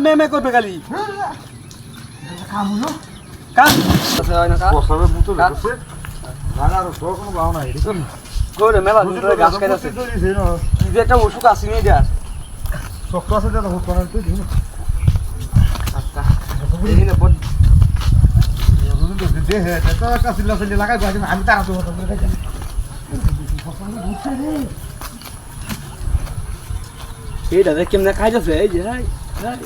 মেমে করবে খালি কামুনো কাম আছে হয় না কা বসাবে মুতো দেখছে ভাঙা আর সব কোনো বাও নাই দেখুন করে মেলা ধরে গাছ খাইছে যে একটা অসুখ আছে নি দেয়ার শক্ত আছে দাদা হোক করার তো দিন আচ্ছা এই না বড দে হে তো একটা সিলা সিলা লাগাই বাজে আমি তারা তো হতো করে যাই এইটা দেখ কেমনে খাইছে এই যে হাই হাই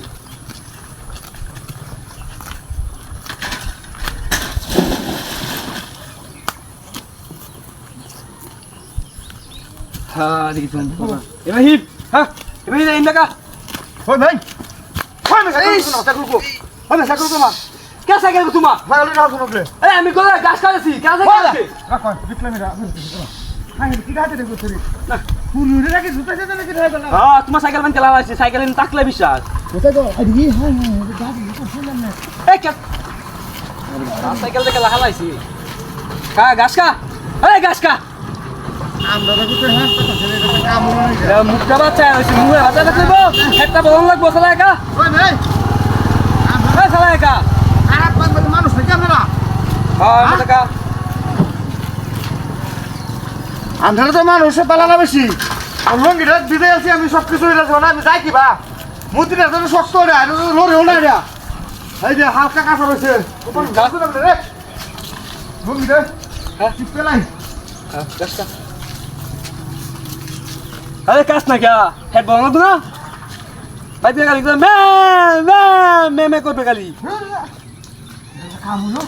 হ্যাঁ দেখি তুমি এবার হিপ হ্যাঁ এবার হিপ ইন্দাকা ওই ভাই কই না সাইকেল কো আমি সাইকেল কো মা কে সাইকেল কো তোমা ভালো না শুনো রে আরে আমি কোলা গাছ খাইছি কে সাইকেল আছে রাখো বিক্রম রা হাই কি গাতে দেখো তুই না ফুলুরে রাখি জুতা জুতা নাকি রে গেল হ্যাঁ তোমার সাইকেল বান চালাও আছে সাইকেল ইন তাকলে বিশ্বাস কোথায় গো আরে হাই গাড়ি তো শুনলাম না এই কে সাইকেল থেকে লাগালাইছি কা গাছ কা এই গাছ কা আমরা তো তো হ্যাঁ তো ছেলে এটা কাম হলো না মুখটা বাচ্চা হইছে মুখে বাচ্চা দেখব একটা বলন লাগবো সালা একা ওই ভাই এই সালা একা খারাপ মানুষ থেকে আপনারা হ্যাঁ একা আন্ধারে তো মানুষে পালানা বেশি লঙ্গিটা দিতে আছি আমি সব কিছু হয়ে যাবো না আমি যাই কি বা মুদ্রিটা তো শক্ত রে আর লড়েও না রে এই যে হালকা কাঁচা রয়েছে ওপর গাছ না রে লঙ্গিটা হ্যাঁ ঠিক পেলাই গাছ কা আরে কাজ না কে হেড বলন লাগবো না বাইতে গালি মে মে মে মে করবে গালি কামুনো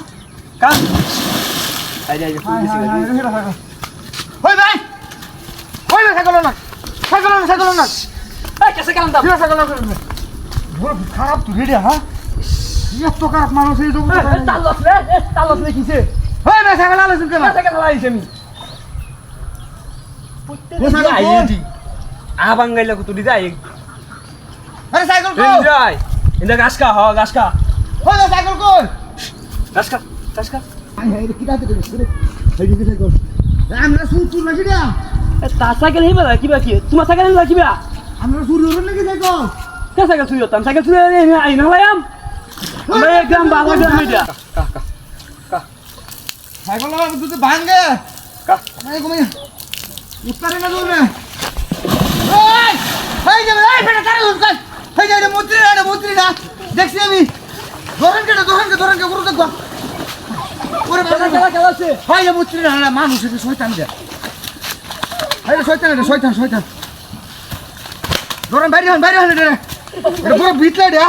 কাজ আই যাই ফুল দিছি গালি ওই ভাই ওই না সাইকেল না এই কেসে কাম দাও ঠিক আছে সাইকেল না খারাপ তো রেডি হ্যাঁ এত খারাপ মানুষ এই জন্য তালস রে কিছে ওই না সাইকেল আলোচনা কেন সাইকেল লাগাইছে আমি আবাঙ্গাইলা কত দি যাই আরে সাইকেল কো যাই ইন্দা গাছ কা হ গাছ কা ওই না সাইকেল কই গাছ কা গাছ কা এই কি দাতে করে এই যে সাইকেল আমরা সুতু লাগি না তা সাইকেল হিবা কিবা কি তোমার সাইকেল হিবা কিবা আমরা সুরি হল নাকি সাইকেল কে সাইকেল চুরি হতাম সাইকেল চুরি আই না লাইম আমরা একদম বাবা গ্রাম মিডিয়া কা কা কা সাইকেল লাগা তুই ভাঙগে কা নাই ঘুমে উত্তরে না দৌড়ে এই যে এই বেটা তারে উঠকাই এই যে মন্ত্রী না দেখছি আমি ধরেন কে গুরু দেখবা ওরে বাবা কেলা আছে হয় যে মন্ত্রী না মানুষ এটা শয়তান দে এই শয়তান ধরেন বাইরে হন রে এটা পুরো বিটলা দে